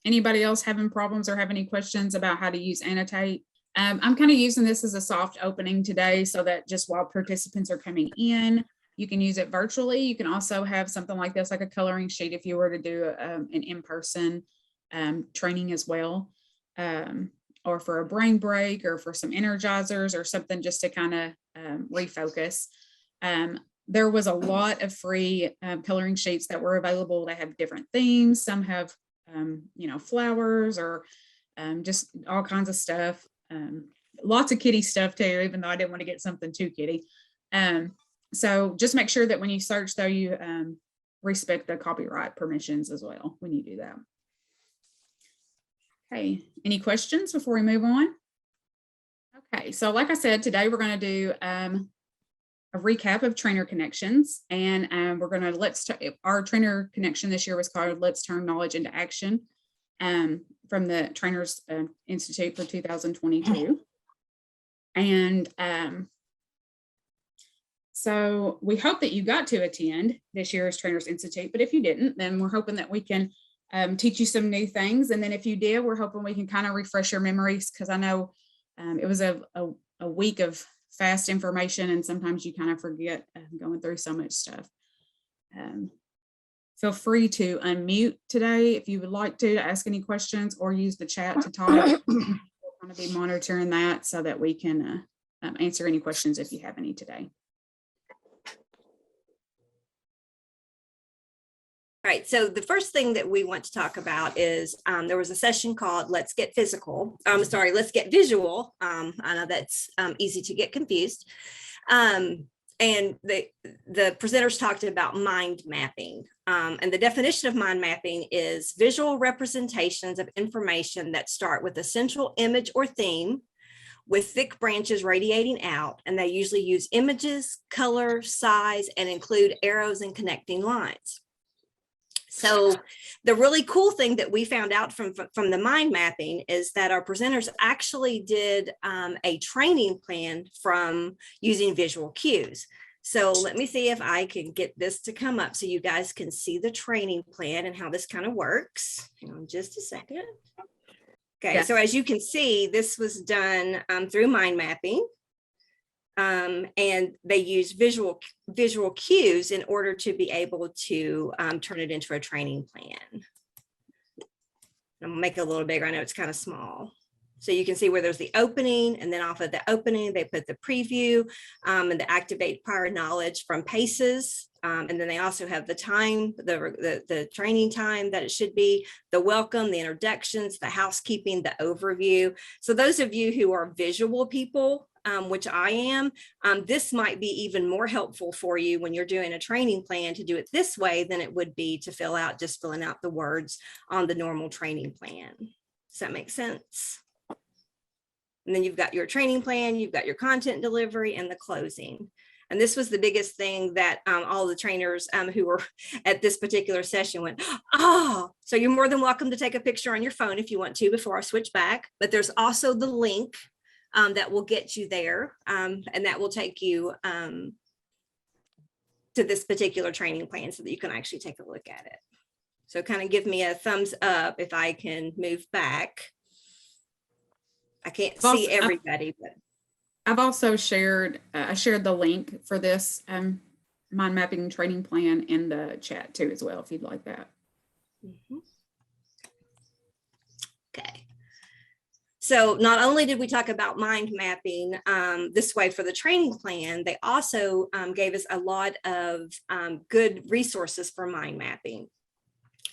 Anybody else having problems or have any questions about how to use Annotate? I'm kind of using this as a soft opening today so that just while participants are coming in, you can use it virtually. You can also have something like this, like a coloring sheet, if you were to do an in-person training as well, or for a brain break or for some energizers or something just to kind of refocus. There was a lot of free coloring sheets that were available. They have different themes. Some have, flowers or just all kinds of stuff. Lots of kitty stuff too, even though I didn't want to get something too kitty. So just make sure that when you search though, you respect the copyright permissions as well when you do that. Okay, any questions before we move on? Okay, so like I said, today we're going to do a recap of trainer connections, and we're going to our trainer connection this year was called Let's Turn Knowledge into Action, from the Trainers Institute for 2022. And so we hope that you got to attend this year's Trainers Institute, but if you didn't, then we're hoping that we can teach you some new things. And then if you did, we're hoping we can kind of refresh your memories, because I know it was a week of fast information, and sometimes you kind of forget going through so much stuff. Feel free to unmute today if you would like to ask any questions, or use the chat to talk. We're going to be monitoring that so that we can answer any questions if you have any today. All right, so the first thing that we want to talk about is there was a session called Let's Get Physical. Let's Get Visual. I know that's easy to get confused. And the presenters talked about mind mapping. And the definition of mind mapping is visual representations of information that start with a central image or theme with thick branches radiating out. And they usually use images, color, size, and include arrows and connecting lines. So the really cool thing that we found out from the mind mapping is that our presenters actually did a training plan from using visual cues. So let me see if I can get this to come up so you guys can see the training plan and how this kind of works. Hang on just a second. Okay, yeah. So as you can see, this was done through mind mapping. And they use visual cues in order to be able to turn it into a training plan. I'm gonna make it a little bigger. I know it's kind of small. So you can see where there's the opening, and then off of the opening, they put the preview and the activate prior knowledge from PACEs. And then they also have the time, the training time that it should be, the welcome, the introductions, the housekeeping, the overview. So those of you who are visual people, which I am, this might be even more helpful for you when you're doing a training plan to do it this way than it would be to filling out the words on the normal training plan. Does that make sense? And then you've got your training plan, you've got your content delivery, and the closing. And this was the biggest thing that all the trainers who were at this particular session went, oh, so you're more than welcome to take a picture on your phone if you want to before I switch back. But there's also the link that will get you there, and that will take you to this particular training plan so that you can actually take a look at it. So kind of give me a thumbs up if I can move back. I can't see everybody, but I've also shared, I shared the link for this mind mapping training plan in the chat too as well, if you'd like that. Mm-hmm. Okay. So not only did we talk about mind mapping this way for the training plan, they also gave us a lot of good resources for mind mapping.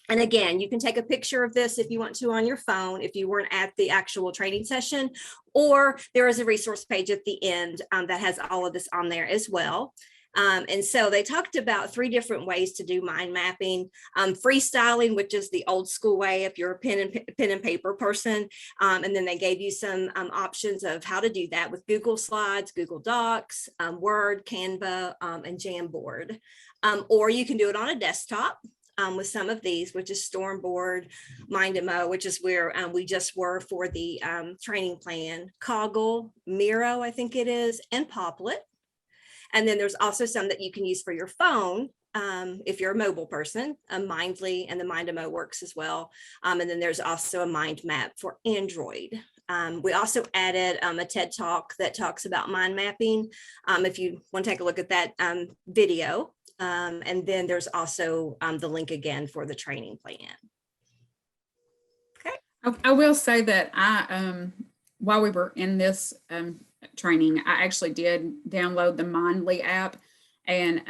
And again, you can take a picture of this if you want to on your phone, if you weren't at the actual training session, or there is a resource page at the end that has all of this on there as well. And so they talked about 3 different ways to do mind mapping. Freestyling, which is the old school way if you're a pen and paper person. And then they gave you some options of how to do that with Google Slides, Google Docs, Word, Canva, and Jamboard. Or you can do it on a desktop. With some of these, which is Stormboard, Mindemo, which is where we just were for the training plan, Coggle, Miro, I think it is, and Poplet. And then there's also some that you can use for your phone, if you're a mobile person, a Mindly and the Mindamo works as well. And then there's also a mind map for Android. We also added a TED Talk that talks about mind mapping. If you want to take a look at that video. And then there's also the link again for the training plan. Okay. I will say that while we were in this training, I actually did download the Mindly app, and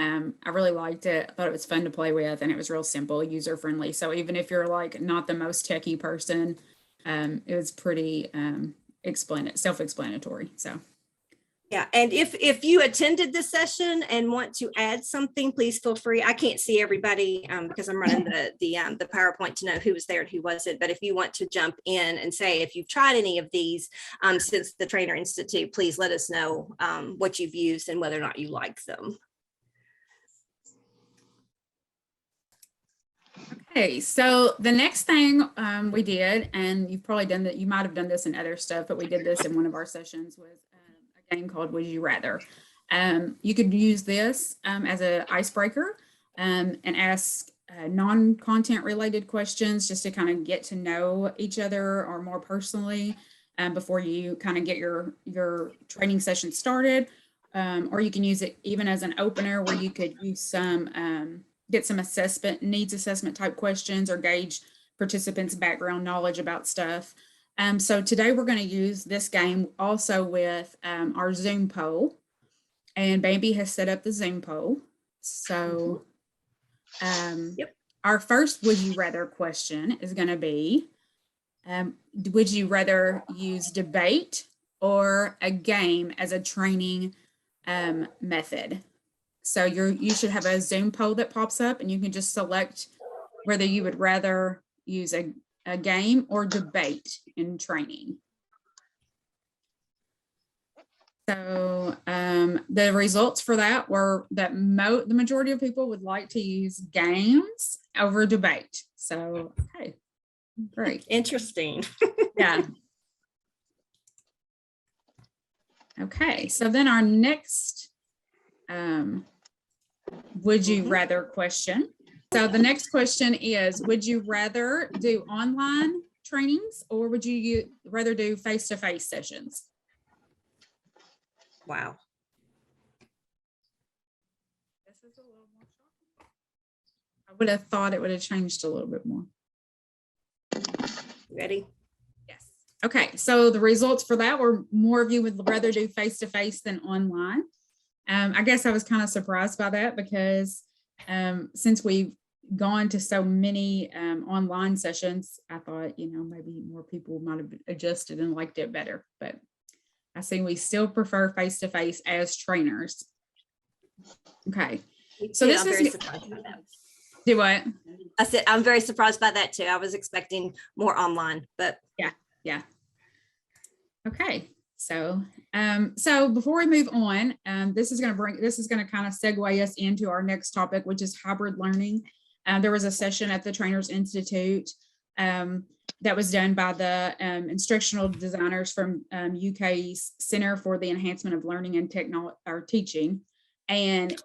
I really liked it. I thought it was fun to play with, and it was real simple, user friendly. So even if you're like not the most techie person, it was pretty self-explanatory. So. Yeah, and if you attended the session and want to add something, please feel free. I can't see everybody because I'm running the PowerPoint to know who was there and who wasn't. But if you want to jump in and say if you've tried any of these since the Trainer Institute, please let us know what you've used and whether or not you like them. Okay, so the next thing we did, and you've probably done that, you might have done this in other stuff, but we did this in one of our sessions, was a game called Would You Rather. You could use this as an icebreaker and ask non-content related questions just to kind of get to know each other or more personally before you kind of get your training session started. Or you can use it even as an opener where you could use some get some needs assessment type questions or gauge participants' background knowledge about stuff. So today we're going to use this game also with our Zoom poll, and Bambi has set up the Zoom poll. So our first would you rather question is going to be, would you rather use debate or a game as a training method? So you should have a Zoom poll that pops up, and you can just select whether you would rather use a game or debate in training. So the results for that were that the majority of people would like to use games over debate. So, okay, great. Interesting. Yeah. Okay, so then our next would you rather question. So the next question is, would you rather do online trainings or would you rather do face-to-face sessions? Wow. This is a little more shocking. I would have thought it would have changed a little bit more. Ready? Yes. Okay, so the results for that were more of you would rather do face-to-face than online. I guess I was kind of surprised by that because since we've gone to so many online sessions, I thought, maybe more people might have adjusted and liked it better, but I see we still prefer face-to-face as trainers. Okay. So this is surprised by that. Do what? I said, I'm very surprised by that too. I was expecting more online, but yeah. Okay. So before we move on, this is going to kind of segue us into our next topic, which is hybrid learning. There was a session at the Trainers Institute that was done by the instructional designers from UK's Center for the Enhancement of Learning and Teaching, and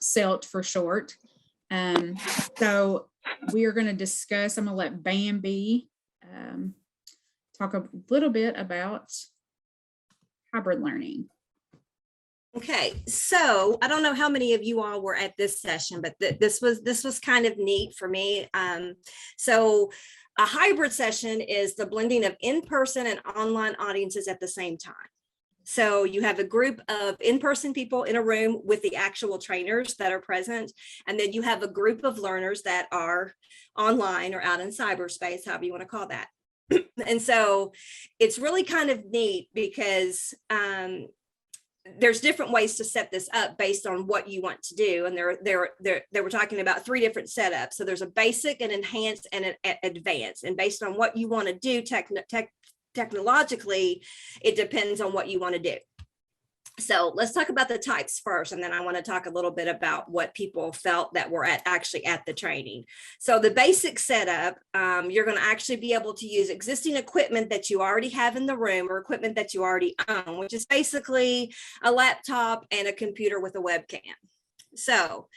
CELT for short. So we are going to discuss, I'm going to let Bambi talk a little bit about hybrid learning. Okay, so I don't know how many of you all were at this session, but this was kind of neat for me. So a hybrid session is the blending of in-person and online audiences at the same time. So you have a group of in-person people in a room with the actual trainers that are present, and then you have a group of learners that are online or out in cyberspace, however you want to call that. And so it's really kind of neat because there's different ways to set this up based on what you want to do. And they were talking about 3 different setups. So there's a basic, an enhanced, and an advanced. And based on what you want to do technologically, it depends on what you want to do. So let's talk about the types first, and then I want to talk a little bit about what people felt that were actually at the training. So the basic setup, you're going to actually be able to use existing equipment that you already have in the room or equipment that you already own, which is basically a laptop and a computer with a webcam. So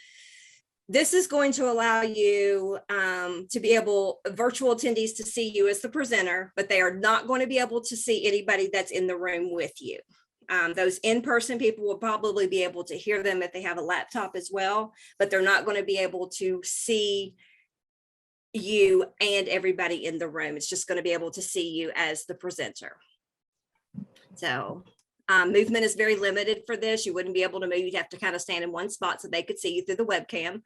This is going to allow you to be able, virtual attendees, to see you as the presenter, but they are not going to be able to see anybody that's in the room with you. Those in-person people will probably be able to hear them if they have a laptop as well, but they're not going to be able to see you and everybody in the room. It's just going to be able to see you as the presenter. So movement is very limited for this. You wouldn't be able to move. You'd have to kind of stand in one spot so they could see you through the webcam.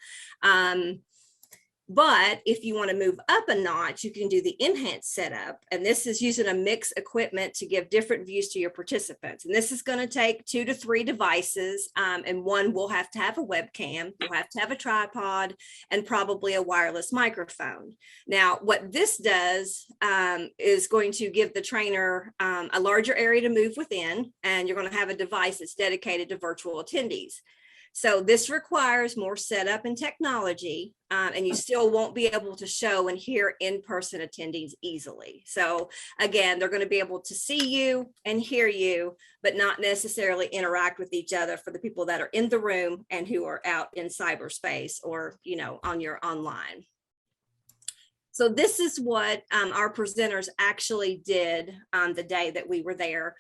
But if you want to move up a notch, you can do the enhanced setup. And this is using a mixed equipment to give different views to your participants. And this is going to take 2 to 3 devices. And one will have to have a webcam, you'll have to have a tripod, and probably a wireless microphone. Now, what this does is going to give the trainer a larger area to move within, and you're going to have a device that's dedicated to virtual attendees. So this requires more setup and technology, and you still won't be able to show and hear in-person attendees easily. So again, they're going to be able to see you and hear you, but not necessarily interact with each other for the people that are in the room and who are out in cyberspace or, you know, on your online. So this is what our presenters actually did on the day that we were there.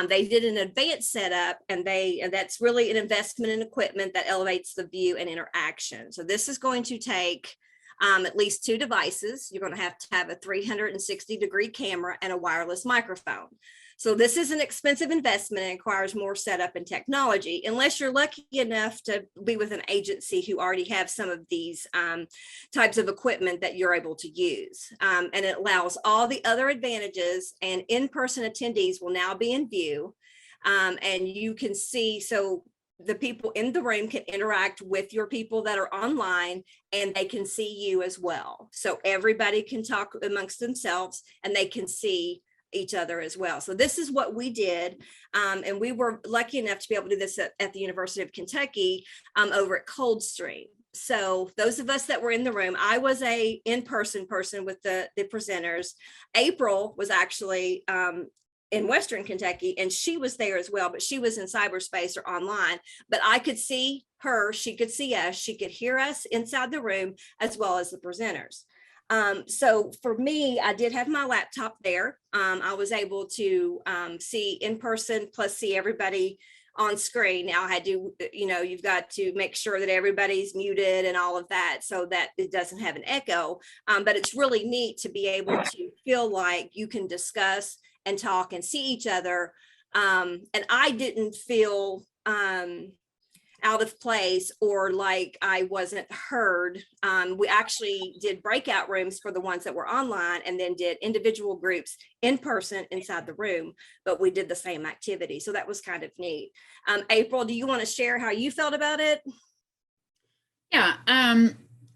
They did an advanced setup, and that's really an investment in equipment that elevates the view and interaction. So this is going to take at least 2 devices. You're going to have a 360-degree camera and a wireless microphone. So this is an expensive investment and requires more setup and technology, unless you're lucky enough to be with an agency who already have some of these types of equipment that you're able to use. And it allows all the other advantages, and in-person attendees will now be in view. And you can see, so the people in the room can interact with your people that are online, and they can see you as well. So everybody can talk amongst themselves, and they can see each other as well. So this is what we did. And we were lucky enough to be able to do this at the University of Kentucky over at Coldstream. So those of us that were in the room, I was a in-person person with the presenters. April was actually in Western Kentucky, and she was there as well, but she was in cyberspace or online. But I could see her, she could see us, she could hear us inside the room, as well as the presenters. So for me, I did have my laptop there. I was able to see in person, plus see everybody on screen. Now I had to, you know, you've got to make sure that everybody's muted and all of that so that it doesn't have an echo. But it's really neat to be able to feel like you can discuss and talk and see each other. And I didn't feel out of place or like I wasn't heard. We actually did breakout rooms for the ones that were online, and then did individual groups in person inside the room, but we did the same activity. So that was kind of neat. April, do you want to share how you felt about it? Yeah.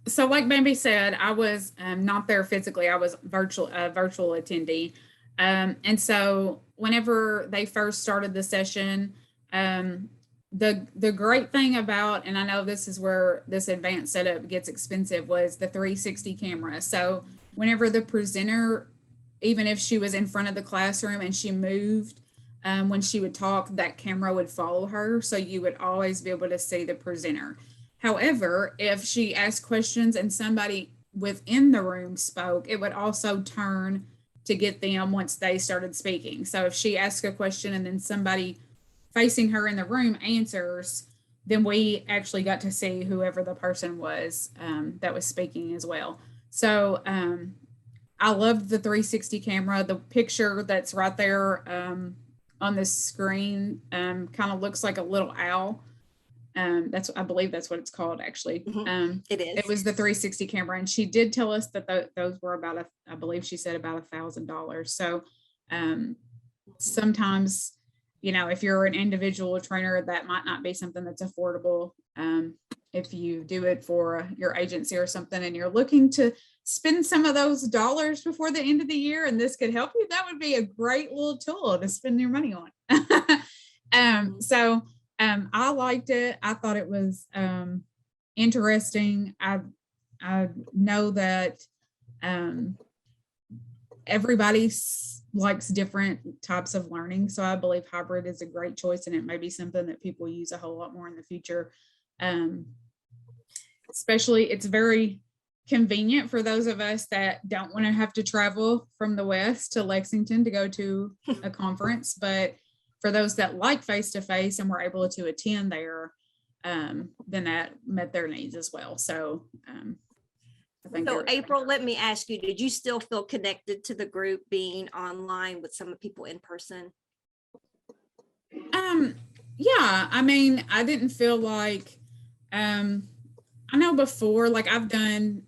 So like Bambi said, I was not there physically. I was virtual attendee. And so whenever they first started the session, the great thing about, and I know this is where this advanced setup gets expensive, was the 360 camera. So whenever the presenter, even if she was in front of the classroom and she moved, when she would talk, that camera would follow her. So you would always be able to see the presenter. However, if she asked questions and somebody within the room spoke, it would also turn to get them once they started speaking. So if she asked a question and then somebody facing her in the room answers, then we actually got to see whoever the person was that was speaking as well. So I loved the 360 camera. The picture that's right there on the screen kind of looks like a little owl. I believe that's what it's called, actually. Mm-hmm. It is. It was the 360 camera, and she did tell us that those were about I believe she said about $1,000. So sometimes, you know, if you're an individual trainer, that might not be something that's affordable. If you do it for your agency or something, and you're looking to spend some of those dollars before the end of the year, and this could help you, that would be a great little tool to spend your money on. So I liked it. I thought it was interesting. I know that everybody likes different types of learning. So I believe hybrid is a great choice, and it may be something that people use a whole lot more in the future. especially it's very convenient for those of us that don't want to have to travel from the West to Lexington to go to a conference. But for those that like face-to-face and were able to attend there, then that met their needs as well. So I think So April, let me ask you, did you still feel connected to the group being online with some of the people in person? Yeah, I mean, I didn't feel like I know before, like I've done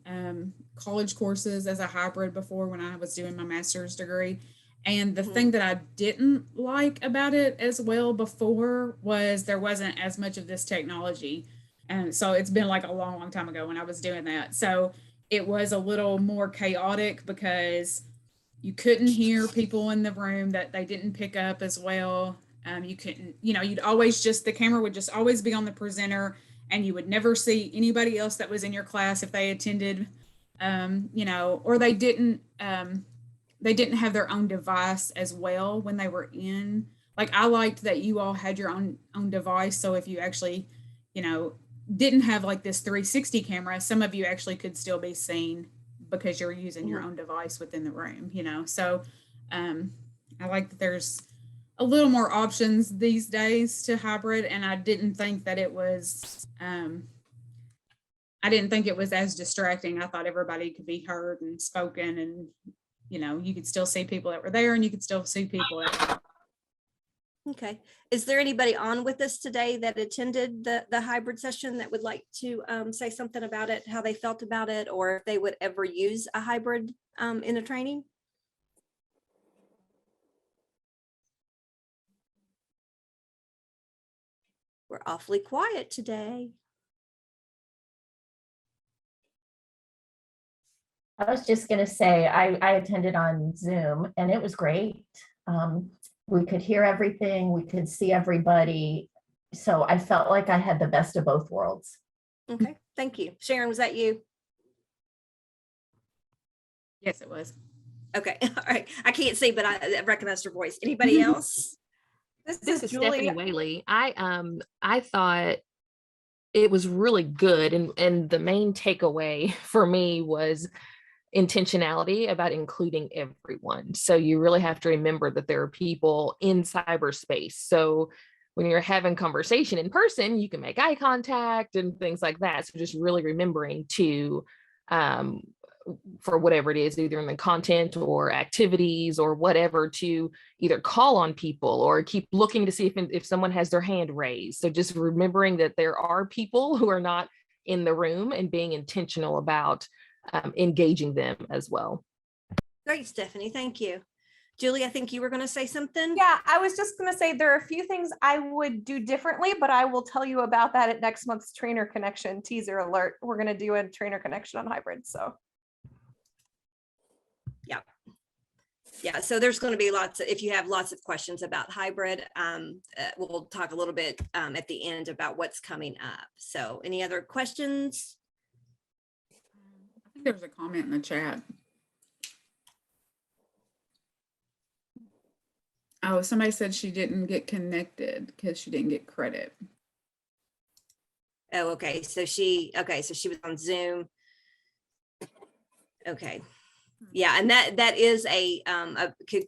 college courses as a hybrid before when I was doing my master's degree. And the thing that I didn't like about it as well before was there wasn't as much of this technology. And so it's been like a long, long time ago when I was doing that. So it was a little more chaotic because you couldn't hear people in the room that they didn't pick up as well. You couldn't, you'd always the camera would just always be on the presenter, and you would never see anybody else that was in your class if they attended, or they didn't have their own device as well when they were in. Like I liked that you all had your own device. So if you actually, didn't have like this 360 camera, some of you actually could still be seen because you're using your own device within the room, So I like that there's a little more options these days to hybrid. And I didn't think that it was, as distracting. I thought everybody could be heard and spoken, and, you could still see people that were there and you could still see people that. Okay. Is there anybody on with us today that attended the hybrid session that would like to say something about it, how they felt about it, or if they would ever use a hybrid in a training? We're awfully quiet today. I was just going to say, I attended on Zoom and it was great. We could hear everything, we could see everybody. So I felt like I had the best of both worlds. Okay, thank you. Sharon, was that you? Yes, it was. Okay, all right. I can't see, but I recognized her voice. Anybody else? This is Stephanie Whaley. I thought it was really good, and the main takeaway for me was intentionality about including everyone. So you really have to remember that there are people in cyberspace. So when you're having conversation in person, you can make eye contact and things like that. So just really remembering to, for whatever it is, either in the content or activities or whatever, to either call on people or keep looking to see if someone has their hand raised. So just remembering that there are people who are not in the room and being intentional about engaging them as well. Great, Stephanie. Thank you. Julie, I think you were going to say something. Yeah, I was just going to say there are a few things I would do differently, but I will tell you about that at next month's Trainer Connection teaser alert. We're going to do a Trainer Connection on hybrid. So yeah, so there's going to be if you have lots of questions about hybrid, we'll talk a little bit at the end about what's coming up. So any other questions? I think there's a comment in the chat. Oh, somebody said she didn't get connected because she didn't get credit. Oh, okay. So she was on Zoom. Okay. Yeah, and that is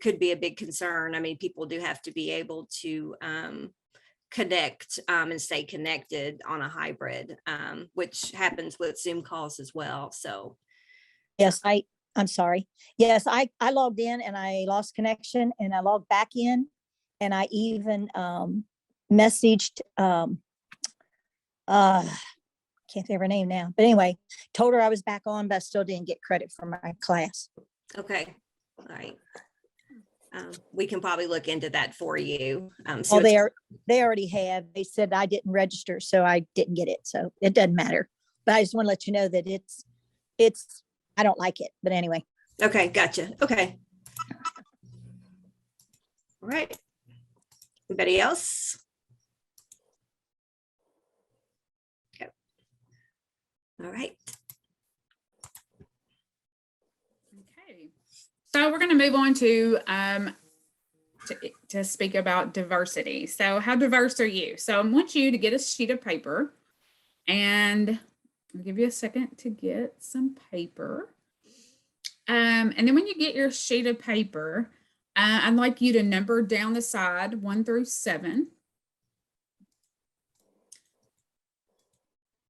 could be a big concern. I mean, people do have to be able to connect and stay connected on a hybrid, which happens with Zoom calls as well. So yes, I'm sorry. Yes, I logged in and I lost connection and I logged back in, and I even messaged can't think of her name now, but anyway, told her I was back on, but I still didn't get credit for my class. okay, all right. We can probably look into that for you. So they already have. They said I didn't register, so I didn't get it. So it doesn't matter. But I just want to let you know that it's I don't like it. But anyway. Okay, gotcha. Okay. All right. Anybody else? Okay. All right. Okay. So we're going to move on to speak about diversity. So how diverse are you? So I want you to get a sheet of paper and I'll give you a second to get some paper. And then when you get your sheet of paper, I'd like you to number down the side 1 through 7.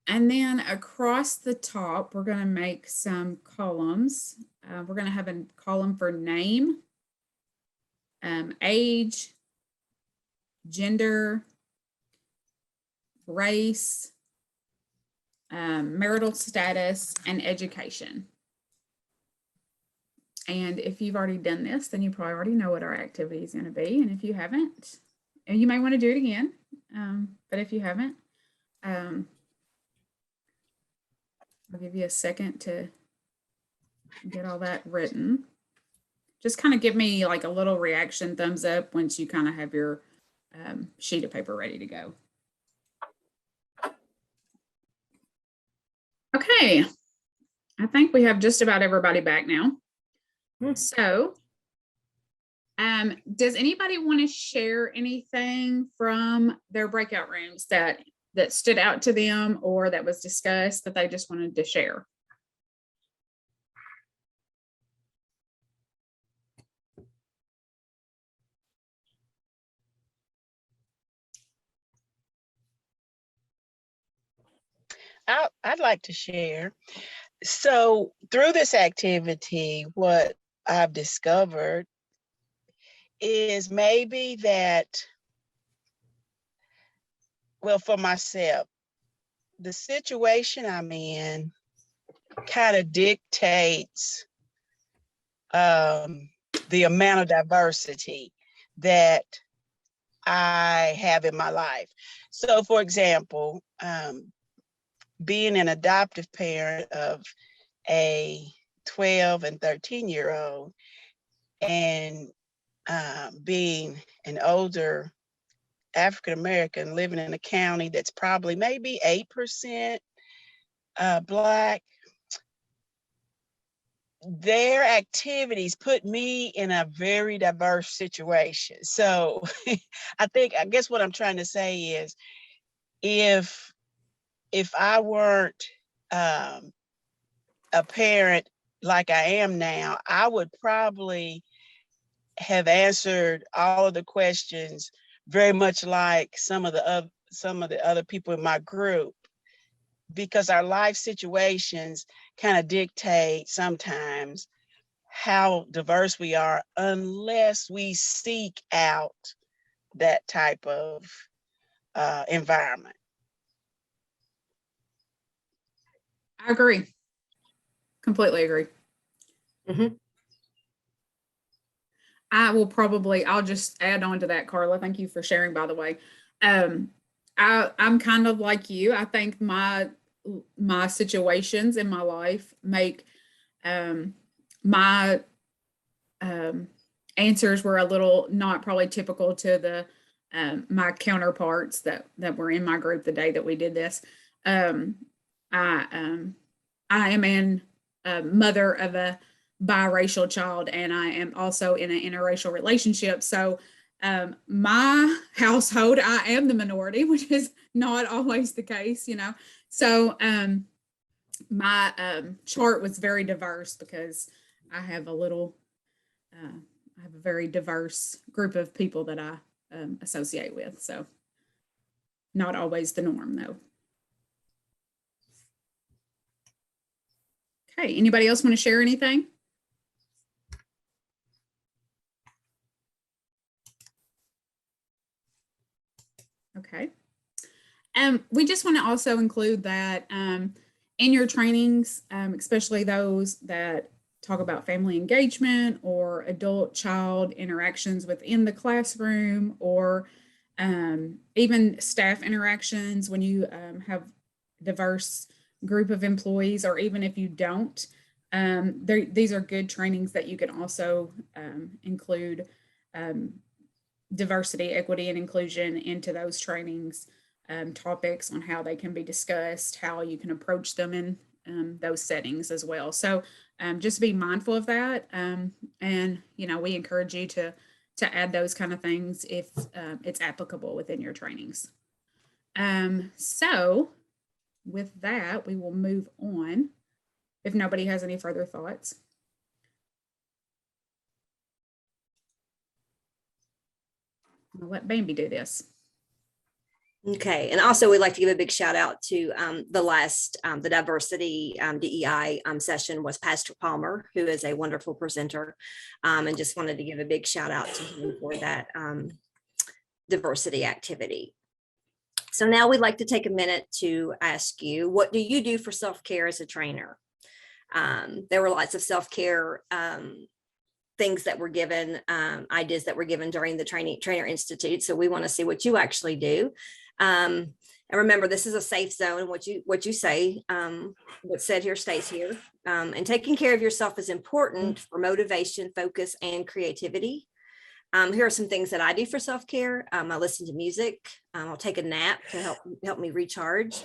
And then across the top, we're going to make some columns. We're going to have a column for name, age, gender, race, marital status, and education. And if you've already done this, then you probably already know what our activity is going to be. And if you haven't, you may want to do it again. But if you haven't, I'll give you a second to get all that written. Just kind of give me like a little reaction thumbs up once you kind of have your sheet of paper ready to go. Okay, I think we have just about everybody back now. So, does anybody want to share anything from their breakout rooms that stood out to them or that was discussed that they just wanted to share? I'd like to share. So through this activity, what I've discovered is maybe that, well, for myself, the situation I'm in kind of dictates the amount of diversity that I have in my life. So for example, being an adoptive parent of a 12 and 13-year-old and being an older African-American living in a county that's probably maybe 8% Black, their activities put me in a very diverse situation. So I guess what I'm trying to say is if I weren't a parent like I am now, I would probably have answered all of the questions very much like some of the other people in my group, because our life situations kind of dictate sometimes how diverse we are unless we seek out that type of environment. I agree. Completely agree. I'll just add on to that, Carla. Thank you for sharing, by the way. I'm kind of like you. I think my situations in my life make my answers were a little not probably typical to the my counterparts that were in my group the day that we did this. I am a mother of a biracial child, and I am also in an interracial relationship. So my household, I am the minority, which is not always the case, you know. So my chart was very diverse because I have a very diverse group of people that I associate with. So not always the norm, though. Okay, anybody else want to share anything? Okay. We just want to also include that in your trainings, especially those that talk about family engagement or adult-child interactions within the classroom, or even staff interactions when you have diverse group of employees, or even if you don't, these are good trainings that you can also include diversity, equity, and inclusion into those trainings, topics on how they can be discussed, how you can approach them in those settings as well. So just be mindful of that. And, you know, we encourage you to add those kind of things if it's applicable within your trainings. So with that, we will move on if nobody has any further thoughts. I'll let Bambi do this. Okay, and also we'd like to give a big shout out to the last, the diversity DEI session was Pastor Palmer, who is a wonderful presenter, and just wanted to give a big shout out to him for that diversity activity. So now we'd like to take a minute to ask you, what do you do for self-care as a trainer? There were lots of self-care things that were given, ideas that were given during the Trainer Institute. So we want to see what you actually do. And remember, this is a safe zone. What you say, what's said here stays here. And taking care of yourself is important for motivation, focus, and creativity. Here are some things that I do for self-care. I listen to music. I'll take a nap to help me recharge.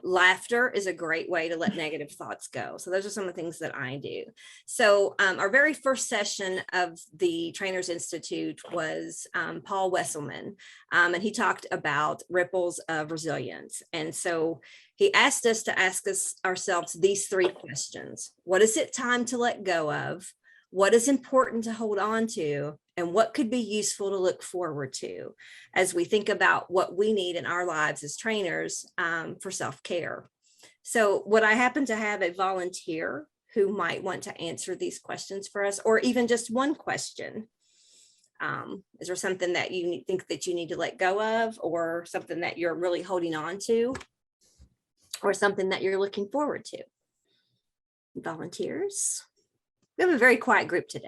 Laughter is a great way to let negative thoughts go. So those are some of the things that I do. So our very first session of the Trainers Institute was Paul Wesselman, and he talked about ripples of resilience. And so he asked us to ask ourselves these three questions. What is it time to let go of? What is important to hold on to? And what could be useful to look forward to as we think about what we need in our lives as trainers for self-care. So would I happen to have a volunteer who might want to answer these questions for us, or even just one question? Is there something that you think that you need to let go of, or something that you're really holding on to, or something that you're looking forward to? Volunteers? We have a very quiet group today.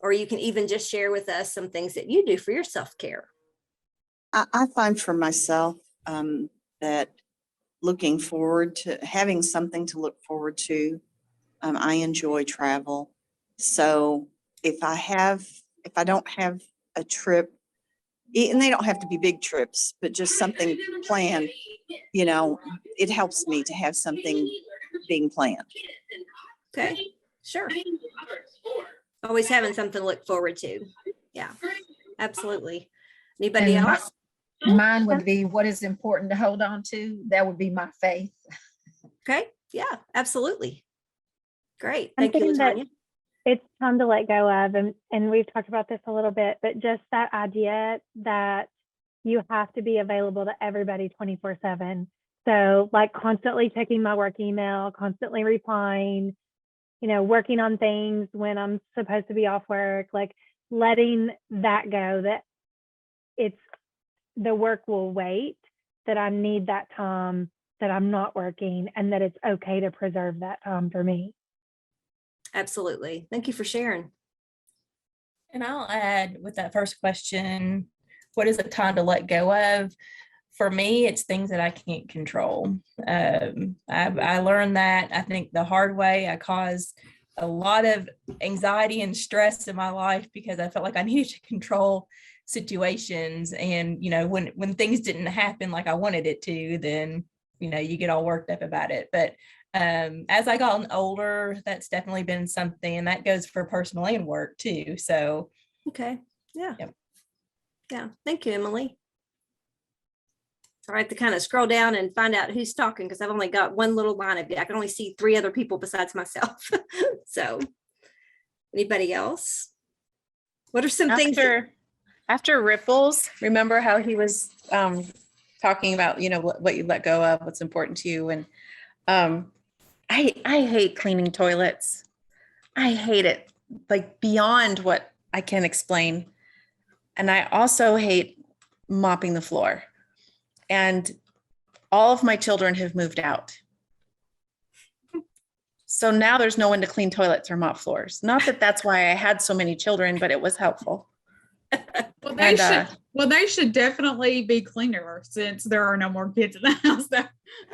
Or you can even just share with us some things that you do for your self-care. I find for myself that looking forward to having something to look forward to, I enjoy travel. So if I don't have a trip, and they don't have to be big trips, but just something planned, it helps me to have something being planned. Okay, sure. Always having something to look forward to. Yeah, absolutely. Anybody And else? Mine would be what is important to hold on to. That would be my faith. Okay, yeah, absolutely. Great. I'm Thank you, thinking that Latanya. it's time to let go of, and we've talked about this a little bit, but just that idea that you have to be available to everybody 24/7. So like constantly checking my work email, constantly replying, working on things when I'm supposed to be off work, like letting that go, that the work will wait, that I need that time, that I'm not working, and that it's okay to preserve that time for me. Absolutely. Thank you for sharing. And I'll add with that first question, what is it time to let go of? For me, it's things that I can't control. I learned that, I think, the hard way. I caused a lot of anxiety and stress in my life because I felt like I needed to control situations. And, when things didn't happen like I wanted it to, then, you get all worked up about it. But as I got older, that's definitely been something, and that goes for personal and work too. So, okay. Yeah. Yep. Yeah. Thank you, Emily. All right, to kind of scroll down and find out who's talking, because I've only got one little line of it. I can only see 3 other people besides myself. So anybody else? What are some things? After ripples, remember how he was talking about, what you let go of, what's important to you. And I hate cleaning toilets. I hate it, like beyond what I can explain. And I also hate mopping the floor. And all of my children have moved out. So now there's no one to clean toilets or mop floors. Not that that's why I had so many children, but it was helpful. Well, they should definitely be cleaner since there are no more kids in the house.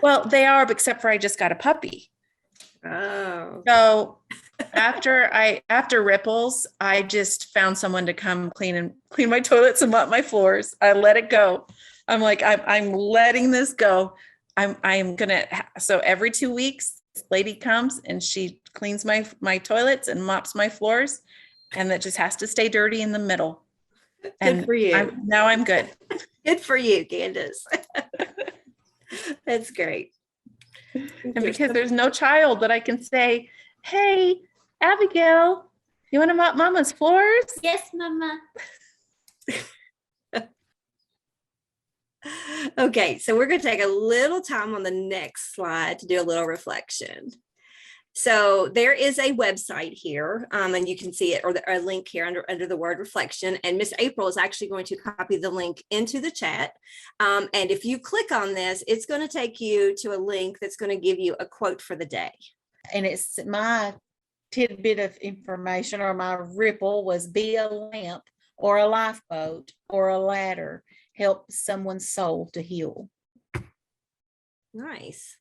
Well, they are, except for I just got a puppy. Oh. So after ripples, I just found someone to come clean my toilets and mop my floors. I let it go. I'm like, I'm letting this go. I'm gonna. So every 2 weeks, this lady comes and she cleans my toilets and mops my floors, and that just has to stay dirty in the middle. Good And for you. now I'm good. Good for you, Candace. That's great. And because there's no child that I can say, hey, Abigail, you want to mop mama's floors? Yes, mama. Okay, so we're going to take a little time on the next slide to do a little reflection. So there is a website here, and you can see it, or a link here under the word reflection. And Miss April is actually going to copy the link into the chat. And if you click on this, it's going to take you to a link that's going to give you a quote for the day. And it's my tidbit of information, or my ripple was, be a lamp or a lifeboat or a ladder, help someone's soul to heal. Nice.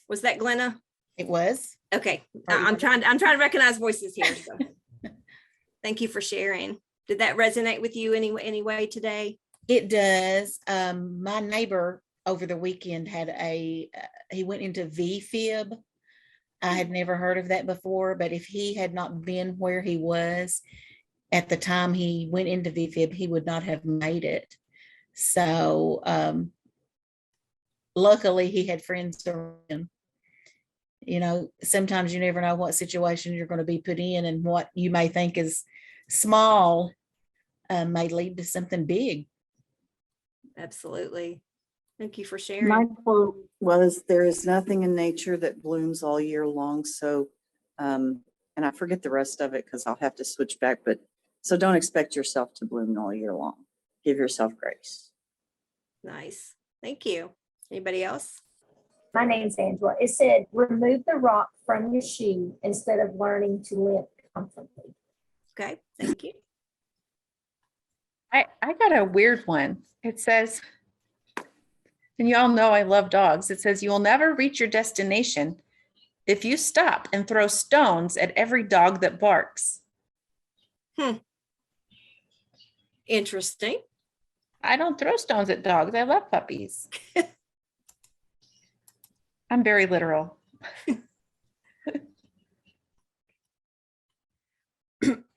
Was that Glenna? It was. Okay. I'm trying to recognize voices here. So. Thank you for sharing. Did that resonate with you any way today? It does. My neighbor over the weekend had he went into VFib. I had never heard of that before, but if he had not been where he was at the time he went into VFib, he would not have made it. So luckily he had friends around him. You know, sometimes you never know what situation you're going to be put in, and what you may think is small may lead to something big. Absolutely. Thank you for sharing. My quote was, there is nothing in nature that blooms all year long. So, and I forget the rest of it because I'll have to switch back, but so don't expect yourself to bloom all year long. Give yourself grace. Nice. Thank you. Anybody else? My name's Angela. It said, remove the rock from your shoe instead of learning to limp comfortably. Okay, thank you. I got a weird one. It says, and y'all know I love dogs. It says, you will never reach your destination if you stop and throw stones at every dog that barks. Interesting. I don't throw stones at dogs. I love puppies. I'm very literal.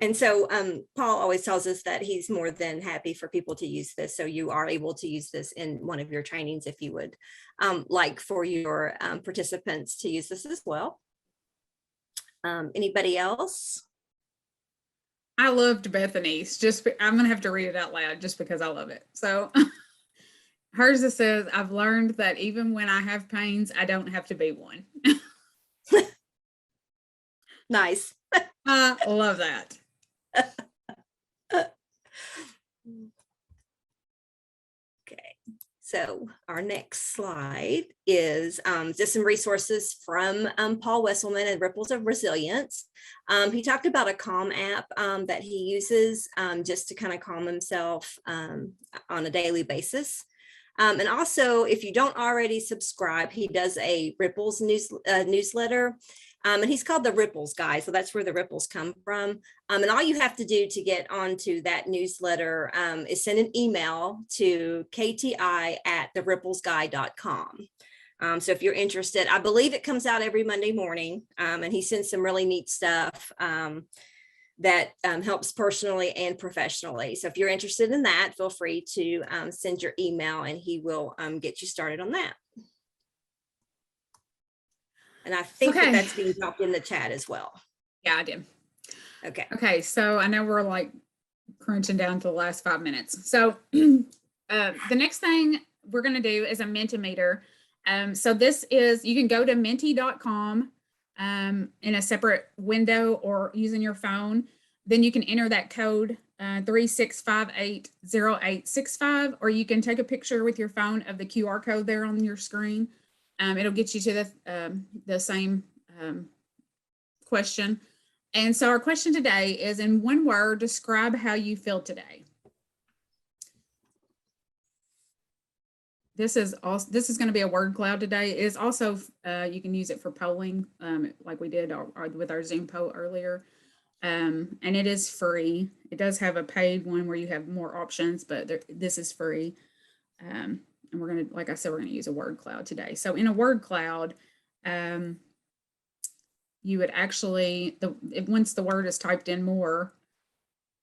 And so Paul always tells us that he's more than happy for people to use this. So you are able to use this in one of your trainings if you would like for your participants to use this as well. Anybody else? I loved Bethany's. I'm going to have to read it out loud just because I love it. So hers it says, I've learned that even when I have pains, I don't have to be one. Nice. I love that. Okay, so our next slide is just some resources from Paul Wesselman and Ripples of Resilience. He talked about a calm app that he uses just to kind of calm himself on a daily basis. And also, if you don't already subscribe, he does a Ripples newsletter. And he's called the Ripples Guy. So that's where the ripples come from. And all you have to do to get onto that newsletter is send an email to kti@theripplesguy.com. So if you're interested, I believe it comes out every Monday morning. And he sends some really neat stuff that helps personally and professionally. So if you're interested in that, feel free to send your email and he will get you started on that. And I think that that's being dropped in the chat as well. Yeah, I did. Okay. Okay, so I know we're like crunching down to the last 5 minutes. So the next thing we're going to do is a Mentimeter. So this is, you can go to menti.com in a separate window or using your phone. Then you can enter that code 36580865, or you can take a picture with your phone of the QR code there on your screen. It'll get you to the same question. And so our question today is, in one word, describe how you feel today. This is going to be a word cloud today. It is also, you can use it for polling like we did with our Zoom poll earlier. And it is free. It does have a paid one where you have more options, but this is free. And we're going to, like I said, we're going to use a word cloud today. So in a word cloud, you would actually, once the word is typed in more,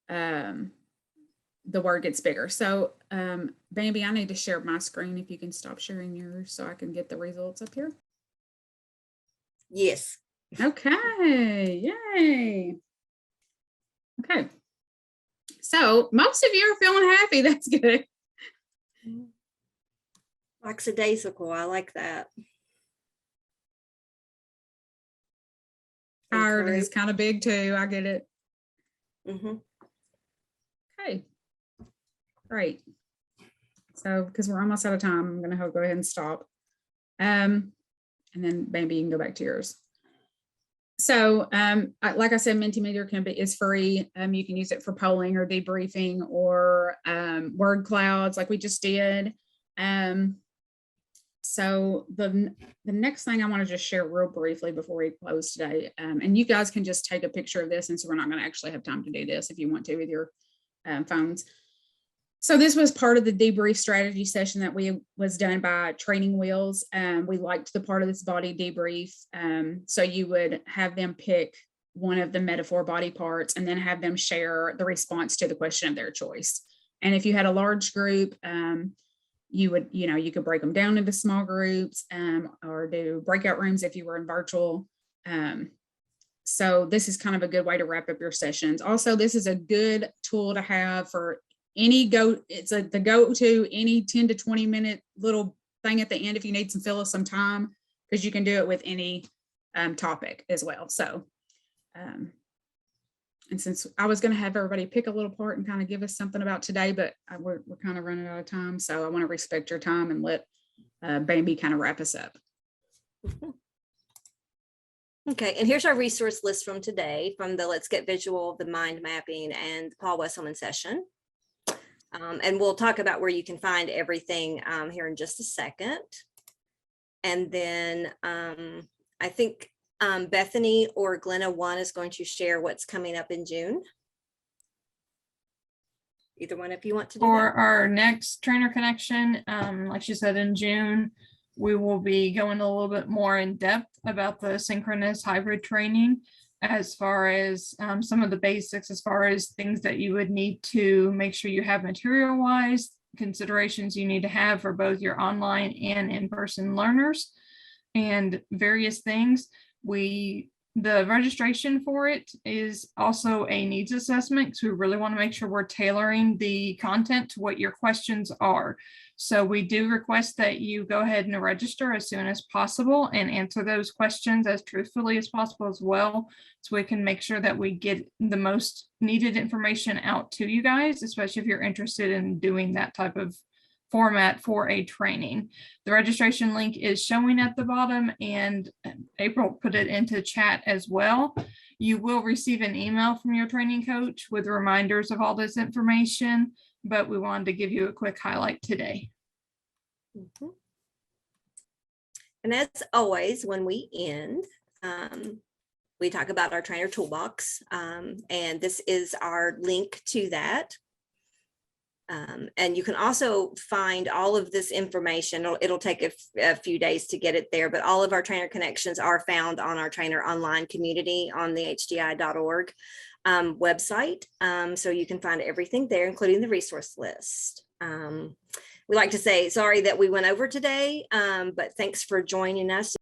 the word gets bigger. So Bambi, I need to share my screen. If you can stop sharing yours so I can get the results up here. Yes. Okay, yay. Okay. So most of you are feeling happy. That's good. Lackadaisical, I like that. Tired is kind of big too. I get it. Okay. Great. So because we're almost out of time, I'm going to go ahead and stop. And then maybe you can go back to yours. So like I said, Mentimeter is free. You can use it for polling or debriefing or word clouds like we just did. So the next thing I want to just share real briefly before we close today, and you guys can just take a picture of this, and so we're not going to actually have time to do this if you want to with your phones. So this was part of the debrief strategy session that was done by Training Wheels. We liked the part of this body debrief. So you would have them pick one of the metaphor body parts and then have them share the response to the question of their choice. And if you had a large group, you could break them down into small groups or do breakout rooms if you were in virtual. So this is kind of a good way to wrap up your sessions. Also, this is a good tool to have for the go-to any 10 to 20 minute little thing at the end if you need fill some time, because you can do it with any topic as well. So, and since I was going to have everybody pick a little part and kind of give us something about today, but we're kind of running out of time. So I want to respect your time and let Bambi kind of wrap us up. Okay, and here's our resource list from today from the Let's Get Visual, the mind mapping, and Paul Wesselman session. And we'll talk about where you can find everything here in just a second. And then I think Bethany or Glenna one is going to share what's coming up in June. Either one if you want to do For that. our next trainer connection, like she said, in June, we will be going a little bit more in depth about the synchronous hybrid training, as far as some of the basics, as far as things that you would need to make sure you have material wise, considerations you need to have for both your online and in-person learners, and various things. The registration for it is also a needs assessment, because we really want to make sure we're tailoring the content to what your questions are. So we do request that you go ahead and register as soon as possible and answer those questions as truthfully as possible as well, so we can make sure that we get the most needed information out to you guys, especially if you're interested in doing that type of format for a training. The registration link is showing at the bottom, and April put it into chat as well. You will receive an email from your training coach with reminders of all this information, but we wanted to give you a quick highlight today. And as always, when we end, we talk about our trainer toolbox, and this is our link to that. And you can also find all of this information. It'll take a few days to get it there, but all of our trainer connections are found on our trainer online community on the HDI.org website. So you can find everything there, including the resource list. We like to say sorry that we went over today, but thanks for joining us.